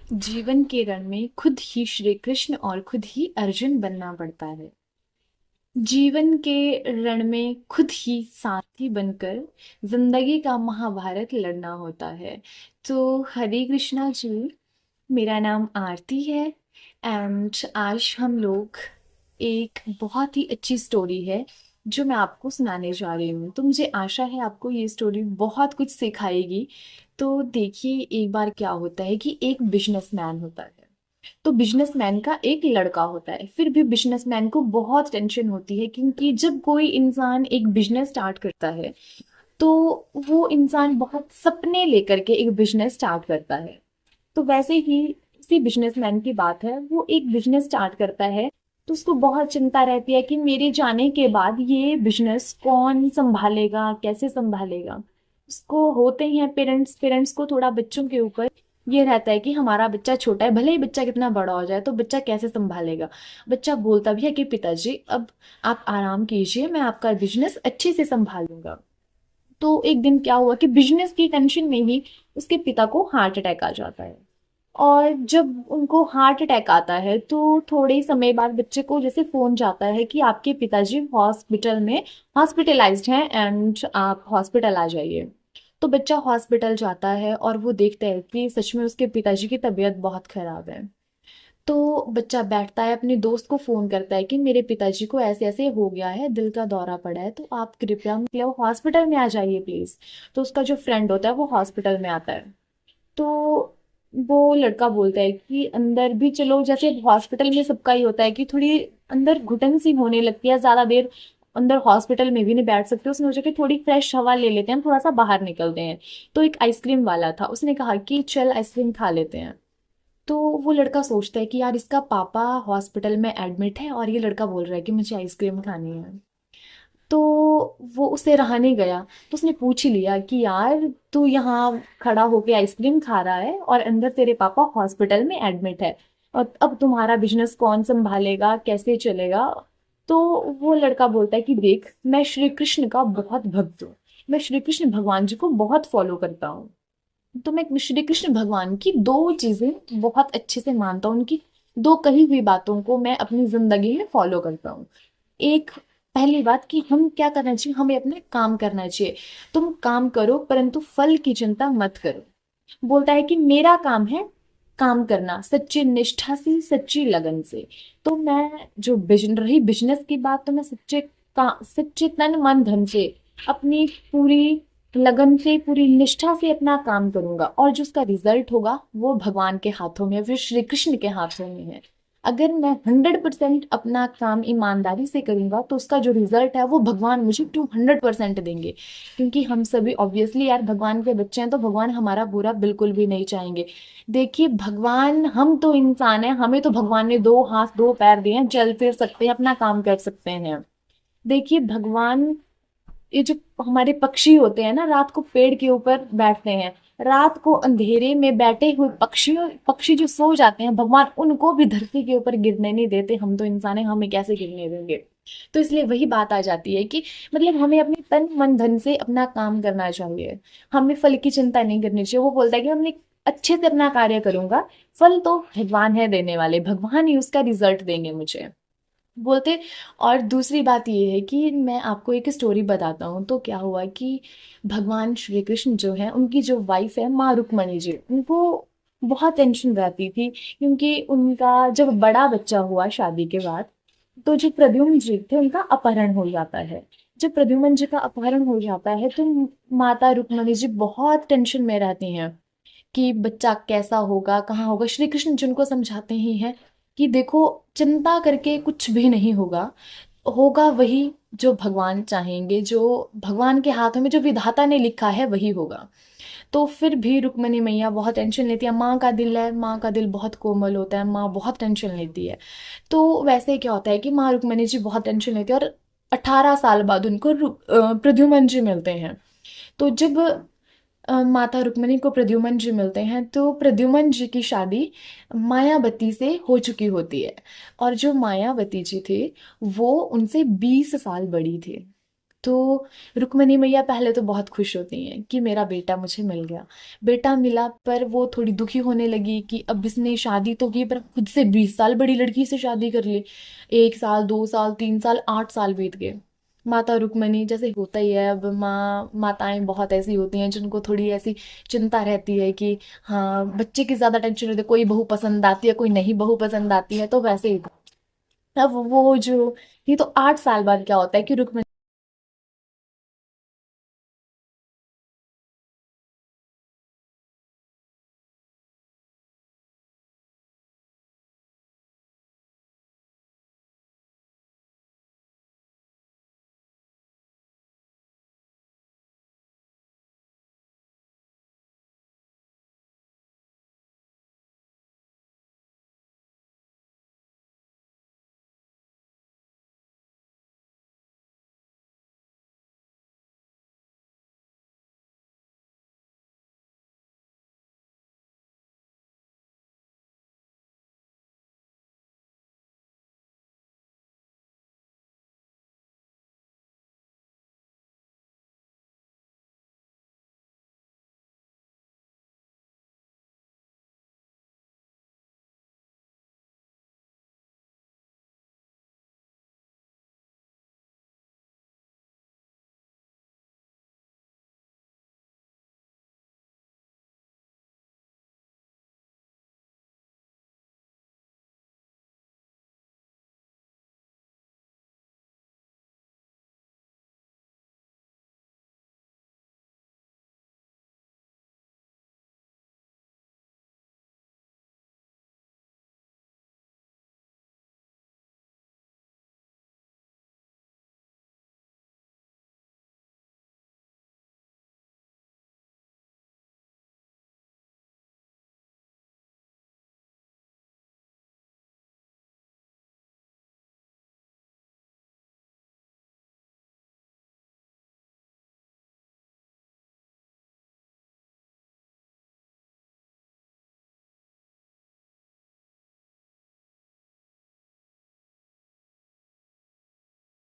जीवन के रण में खुद ही श्री कृष्ण और खुद ही अर्जुन बनना पड़ता है। जीवन के रण में खुद ही साथी बनकर जिंदगी का महाभारत लड़ना होता है। तो हरे कृष्णा जी, मेरा नाम आरती है एंड आज हम लोग एक बहुत ही अच्छी स्टोरी है जो मैं आपको सुनाने जा रही हूँ। तो मुझे आशा है आपको ये स्टोरी बहुत कुछ सिखाएगी। तो देखिए, एक बार क्या होता है कि एक बिजनेसमैन होता है। तो बिजनेसमैन का एक लड़का होता है। फिर भी बिजनेसमैन को बहुत टेंशन होती है, क्योंकि जब कोई इंसान एक बिजनेस स्टार्ट करता है तो वो इंसान बहुत सपने लेकर के एक बिजनेस स्टार्ट करता है। तो वैसे ही उसी बिजनेसमैन की बात है, वो एक बिजनेस स्टार्ट करता है। तो उसको बहुत चिंता रहती है कि मेरे जाने के बाद ये बिजनेस कौन संभालेगा, कैसे संभालेगा। उसको होते ही हैं पेरेंट्स, पेरेंट्स को थोड़ा बच्चों के ऊपर ये रहता है कि हमारा बच्चा छोटा है, भले ही बच्चा कितना बड़ा हो जाए तो बच्चा कैसे संभालेगा। बच्चा बोलता भी है कि पिताजी अब आप आराम कीजिए, मैं आपका बिजनेस अच्छे से संभालूंगा। तो एक दिन क्या हुआ कि बिजनेस की टेंशन में ही उसके पिता को हार्ट अटैक आ जाता है। और जब उनको हार्ट अटैक आता है तो थोड़े समय बाद बच्चे को जैसे फोन जाता है कि आपके पिताजी हॉस्पिटल में हॉस्पिटलाइज्ड हैं एंड आप हॉस्पिटल आ जाइए। तो बच्चा हॉस्पिटल जाता है और वो देखता है कि सच में उसके पिताजी की तबीयत बहुत खराब है। तो बच्चा बैठता है, अपने दोस्त को फोन करता है कि मेरे पिताजी को ऐसे ऐसे हो गया है, दिल का दौरा पड़ा है, तो आप कृपया मतलब हॉस्पिटल में आ जाइए प्लीज। तो उसका जो फ्रेंड होता है वो हॉस्पिटल में आता है। तो वो लड़का बोलता है कि अंदर भी चलो, जैसे हॉस्पिटल में सबका ही होता है कि थोड़ी अंदर घुटन सी होने लगती है, ज्यादा देर अंदर हॉस्पिटल में भी नहीं बैठ सकते। उसने सोचा कि थोड़ी फ्रेश हवा ले लेते हैं, थोड़ा सा बाहर निकलते हैं। तो एक आइसक्रीम वाला था, उसने कहा कि चल आइसक्रीम खा लेते हैं। तो वो लड़का सोचता है कि यार इसका पापा हॉस्पिटल में एडमिट है और ये लड़का बोल रहा है कि मुझे आइसक्रीम खानी है। तो वो उससे रहा नहीं गया। तो उसने पूछ ही लिया कि यार तू यहाँ खड़ा होके आइसक्रीम खा रहा है और अंदर तेरे पापा हॉस्पिटल में एडमिट है, और अब तुम्हारा बिजनेस कौन संभालेगा, कैसे चलेगा। तो वो लड़का बोलता है कि देख, मैं श्री कृष्ण का बहुत भक्त हूँ, मैं श्री कृष्ण भगवान जी को बहुत फॉलो करता हूँ। तो मैं श्री कृष्ण भगवान की दो चीजें बहुत अच्छे से मानता हूँ, उनकी दो कही हुई बातों को मैं अपनी जिंदगी में फॉलो करता हूँ। एक, पहली बात कि हम क्या करना चाहिए, हमें अपने काम करना चाहिए। तुम काम करो परंतु फल की चिंता मत करो। बोलता है कि मेरा काम है काम करना सच्ची निष्ठा से, सच्ची लगन से। तो मैं जो रही बिजनेस की बात, तो मैं सच्चे तन मन धन से, अपनी पूरी लगन से, पूरी निष्ठा से अपना काम करूंगा, और जो उसका रिजल्ट होगा वो भगवान के हाथों में है, फिर श्री कृष्ण के हाथों में है। अगर मैं 100% अपना काम ईमानदारी से करूंगा तो उसका जो रिजल्ट है वो भगवान मुझे 200% देंगे। क्योंकि हम सभी ऑब्वियसली यार भगवान के बच्चे हैं, तो भगवान हमारा बुरा बिल्कुल भी नहीं चाहेंगे। देखिए भगवान, हम तो इंसान हैं, हमें तो भगवान ने दो हाथ दो पैर दिए हैं, चल फिर सकते हैं, अपना काम कर सकते हैं। देखिए भगवान, ये जो हमारे पक्षी होते हैं ना, रात को पेड़ के ऊपर बैठते हैं, रात को अंधेरे में बैठे हुए पक्षी जो सो जाते हैं, भगवान उनको भी धरती के ऊपर गिरने नहीं देते। हम तो इंसान है, हमें कैसे गिरने देंगे। तो इसलिए वही बात आ जाती है कि मतलब हमें अपने तन मन धन से अपना काम करना चाहिए, हमें फल की चिंता नहीं करनी चाहिए। वो बोलता है कि हमने अच्छे से अपना कार्य करूंगा, फल तो भगवान है देने वाले, भगवान ही उसका रिजल्ट देंगे मुझे, बोलते। और दूसरी बात ये है कि मैं आपको एक स्टोरी बताता हूँ। तो क्या हुआ कि भगवान श्री कृष्ण जो है, उनकी जो वाइफ है माँ रुक्मणी जी, उनको बहुत टेंशन रहती थी, क्योंकि उनका जब बड़ा बच्चा हुआ शादी के बाद, तो जो प्रद्युम्न जी थे उनका अपहरण हो जाता है। जब प्रद्युम्न जी का अपहरण हो जाता है तो माता रुक्मणी जी बहुत टेंशन में रहती हैं कि बच्चा कैसा होगा, कहाँ होगा। श्री कृष्ण जिनको समझाते ही हैं कि देखो, चिंता करके कुछ भी नहीं होगा, होगा वही जो भगवान चाहेंगे, जो भगवान के हाथों में जो विधाता ने लिखा है वही होगा। तो फिर भी रुक्मणी मैया बहुत टेंशन लेती है। माँ का दिल है, माँ का दिल बहुत कोमल होता है, माँ बहुत टेंशन लेती है। तो वैसे क्या होता है कि माँ रुक्मणी जी बहुत टेंशन लेती है, और 18 साल बाद उनको प्रद्युम्न जी मिलते हैं। तो जब माता रुक्मिणी को प्रद्युम्न जी मिलते हैं तो प्रद्युम्न जी की शादी मायावती से हो चुकी होती है। और जो मायावती जी थे वो उनसे 20 साल बड़ी थी। तो रुक्मिणी मैया पहले तो बहुत खुश होती हैं कि मेरा बेटा मुझे मिल गया। बेटा मिला पर वो थोड़ी दुखी होने लगी कि अब इसने शादी तो की पर खुद से 20 साल बड़ी लड़की से शादी कर ली। 1 साल, 2 साल, 3 साल, 8 साल बीत गए। माता रुक्मिणी, जैसे होता ही है, अब माताएं बहुत ऐसी होती हैं जिनको थोड़ी ऐसी चिंता रहती है कि हाँ बच्चे की ज्यादा टेंशन रहती है, कोई बहू पसंद आती है, कोई नहीं बहू पसंद आती है, तो वैसे ही था। अब वो जो ये तो 8 साल बाद क्या होता है कि रुक्मिणी